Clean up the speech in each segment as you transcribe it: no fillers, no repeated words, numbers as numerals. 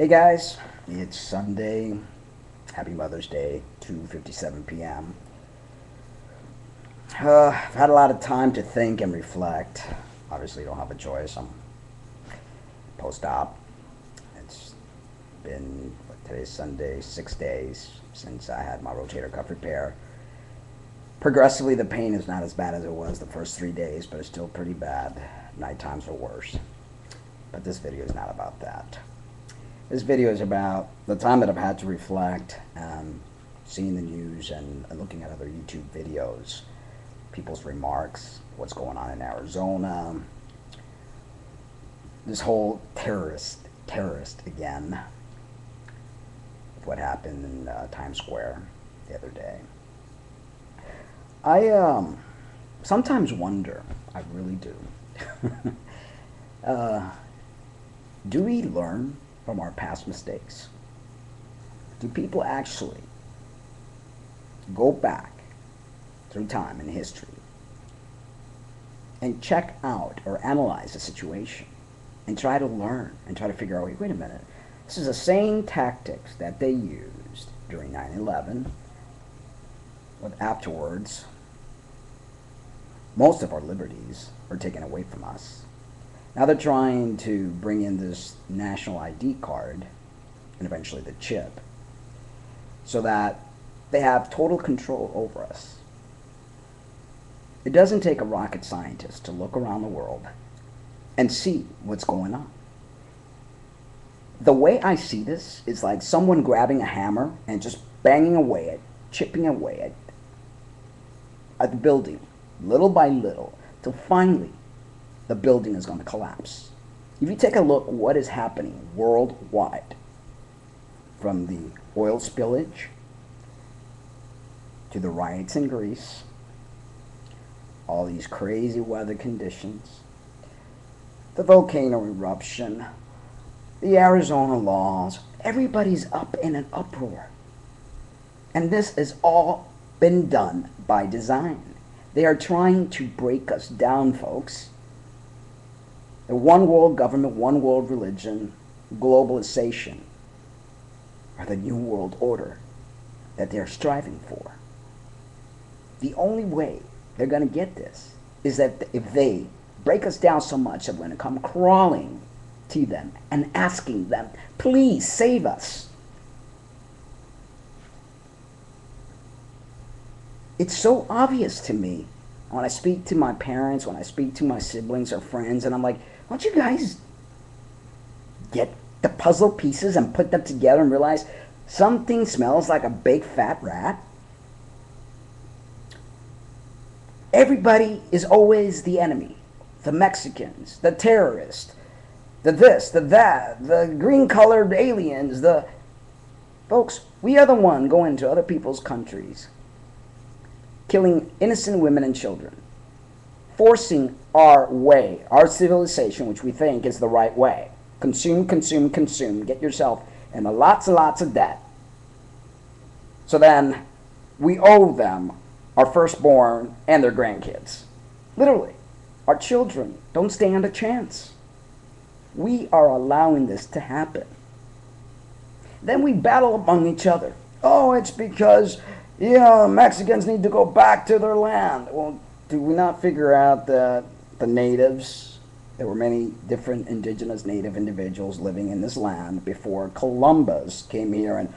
Hey guys, it's Sunday. Happy Mother's Day, 2:57 p.m. I've had a lot of time to think and reflect. Obviously, don't have a choice. I'm post-op. It's been, today's Sunday, 6 days since I had my rotator cuff repair. Progressively, the pain is not as bad as it was the first 3 days, but it's still pretty bad. Night times are worse. But this video is not about that. This video is about the time that I've had to reflect, seeing the news and looking at other YouTube videos, people's remarks, what's going on in Arizona, this whole terrorist again, what happened in Times Square the other day. I sometimes wonder, I really do, do we learn from our past mistakes? Do people actually go back through time and history and check out or analyze the situation and try to learn and try to figure out, wait a minute, this is the same tactics that they used during 9/11, but afterwards most of our liberties were taken away from us. Now they're trying to bring in this national ID card and eventually the chip so that they have total control over us. It doesn't take a rocket scientist to look around the world and see what's going on. The way I see this is like someone grabbing a hammer and just banging away at, chipping away at the building, little by little, till finally the building is going to collapse. If you take a look at what is happening worldwide, from the oil spillage to the riots in Greece, all these crazy weather conditions, the volcano eruption, the Arizona laws, everybody's up in an uproar. And this has all been done by design. They are trying to break us down, folks. The one world government, one world religion, globalization are the new world order that they're striving for. The only way they're going to get this is that if they break us down so much that we're going to come crawling to them and asking them, please save us. It's so obvious to me when I speak to my parents, when I speak to my siblings or friends, and I'm like, don't you guys get the puzzle pieces and put them together and realize something smells like a big fat rat? Everybody is always the enemy. The Mexicans, the terrorists, the this, the that, the green-colored aliens, the... Folks, we are the one going to other people's countries, killing innocent women and children, forcing our way, our civilization, which we think is the right way. Consume, consume, consume. Get yourself in lots and lots of debt. So then we owe them our firstborn and their grandkids. Literally, our children don't stand a chance. We are allowing this to happen. Then we battle among each other. Oh, it's because, Mexicans need to go back to their land. Well, do we not figure out that the natives, there were many different indigenous native individuals living in this land before Columbus came here and,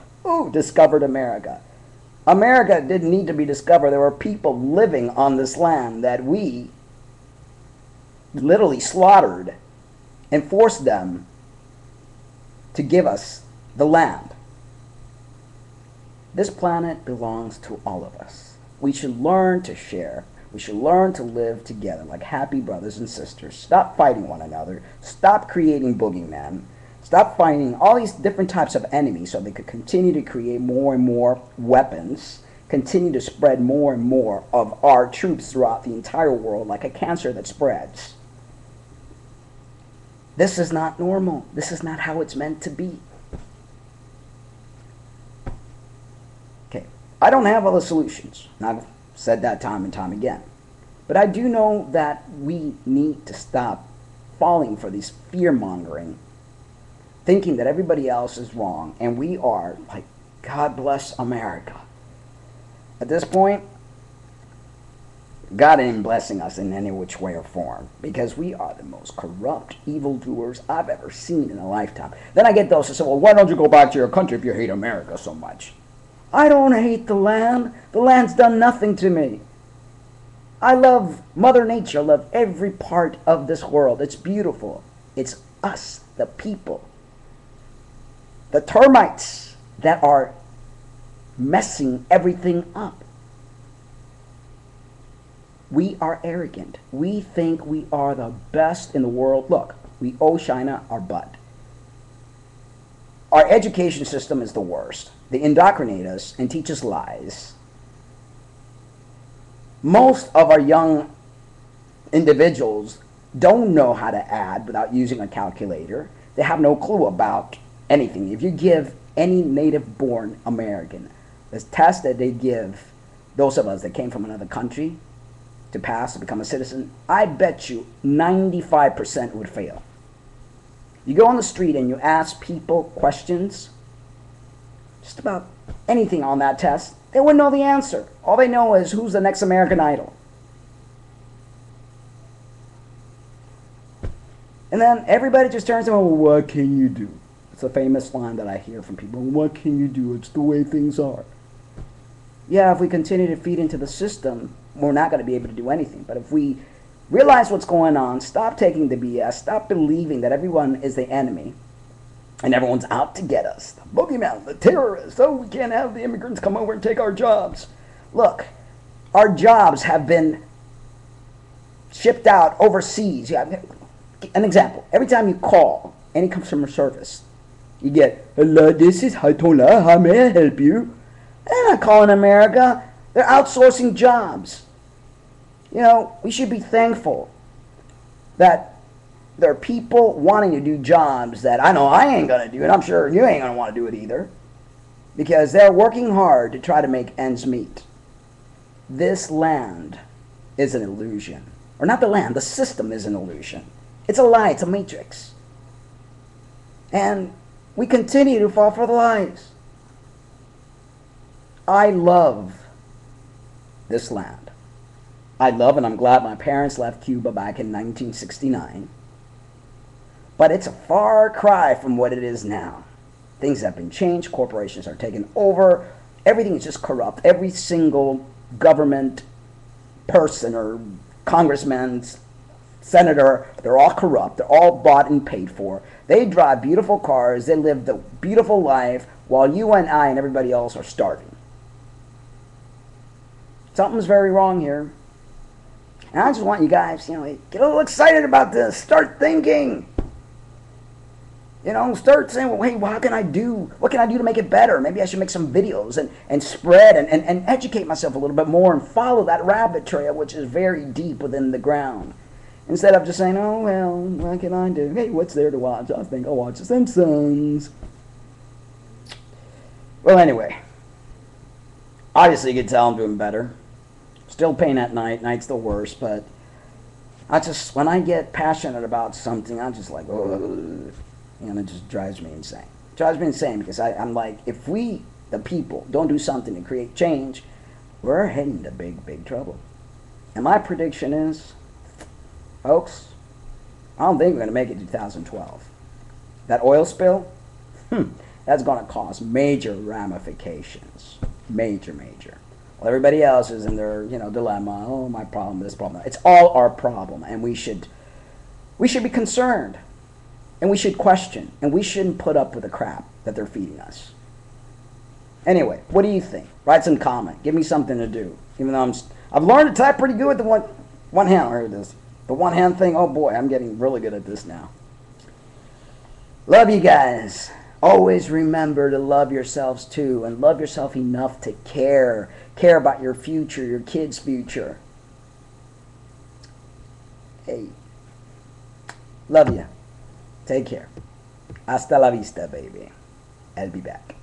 discovered America. America didn't need to be discovered. There were people living on this land that we literally slaughtered and forced them to give us the land. This planet belongs to all of us. We should learn to share. We should learn to live together like happy brothers and sisters. Stop fighting one another. Stop creating boogeymen. Stop fighting all these different types of enemies so they could continue to create more and more weapons, continue to spread more and more of our troops throughout the entire world like a cancer that spreads. This is not normal. This is not how it's meant to be. Okay, I don't have all the solutions. And I've said that time and time again. But I do know that we need to stop falling for these fear-mongering thinking that everybody else is wrong, and we are like, God bless America. At this point, God ain't blessing us in any which way or form, because we are the most corrupt evildoers I've ever seen in a lifetime. Then I get those who say, well, why don't you go back to your country if you hate America so much? I don't hate the land. The land's done nothing to me. I love Mother Nature. I love every part of this world. It's beautiful. It's us, the people. The termites that are messing everything up. We are arrogant. We think we are the best in the world. Look, we owe China our butt. Our education system is the worst. They indoctrinate us and teach us lies. Most of our young individuals don't know how to add without using a calculator. They have no clue about anything. If you give any native-born American the test that they give those of us that came from another country to pass, to become a citizen, I bet you 95% would fail. You go on the street and you ask people questions, just about anything on that test, they wouldn't know the answer. All they know is who's the next American Idol. And then everybody just turns to, well, what can you do? It's a famous line that I hear from people. What can you do? It's the way things are. Yeah, if we continue to feed into the system, we're not going to be able to do anything. But if we realize what's going on, stop taking the BS, stop believing that everyone is the enemy, and everyone's out to get us. The boogeyman, the terrorists. Oh, we can't have the immigrants come over and take our jobs. Look, our jobs have been shipped out overseas. Yeah, an example. Every time you call any customer service, you get, hello, this is Haitola. How may I help you? They're not calling America. They're outsourcing jobs. You know, we should be thankful that there are people wanting to do jobs that I know I ain't going to do, and I'm sure you ain't going to want to do it either, because they're working hard to try to make ends meet. This land is an illusion. Or not the land, the system is an illusion. It's a lie, it's a matrix. And we continue to fall for the lies. I love this land. I love, and I'm glad my parents left Cuba back in 1969. But it's a far cry from what it is now. Things have been changed. Corporations are taken over. Everything is just corrupt. Every single government person or congressman, senator, they're all corrupt. They're all bought and paid for. They drive beautiful cars. They live the beautiful life while you and I and everybody else are starving. Something's very wrong here. And I just want you guys, get a little excited about this. Start thinking. Start saying, well, hey, what can I do? What can I do to make it better? Maybe I should make some videos and spread and educate myself a little bit more and follow that rabbit trail, which is very deep within the ground. Instead of just saying, oh, well, what can I do? Hey, what's there to watch? I think I'll watch The Simpsons. Well, anyway. Obviously, you can tell I'm doing better. Still pain at night. Night's the worst, but when I get passionate about something, I'm just like, oh. And it just drives me insane. It drives me insane because I'm like, if we, the people, don't do something to create change, we're heading into big, big trouble. And my prediction is, folks, I don't think we're going to make it 2012. That oil spill, that's going to cause major ramifications. Major, major. Well, everybody else is in their, dilemma. Oh, my problem, this problem. It's all our problem, and we should be concerned. And we should question, and we shouldn't put up with the crap that they're feeding us. Anyway, what do you think? Write some comment. Give me something to do. Even though I've learned to type pretty good with the one hand. Here it is. The one hand thing, oh boy, I'm getting really good at this now. Love you guys. Always remember to love yourselves too, and love yourself enough to care. Care about your future, your kids' future. Hey. Love you. Take care. Hasta la vista, baby. I'll be back.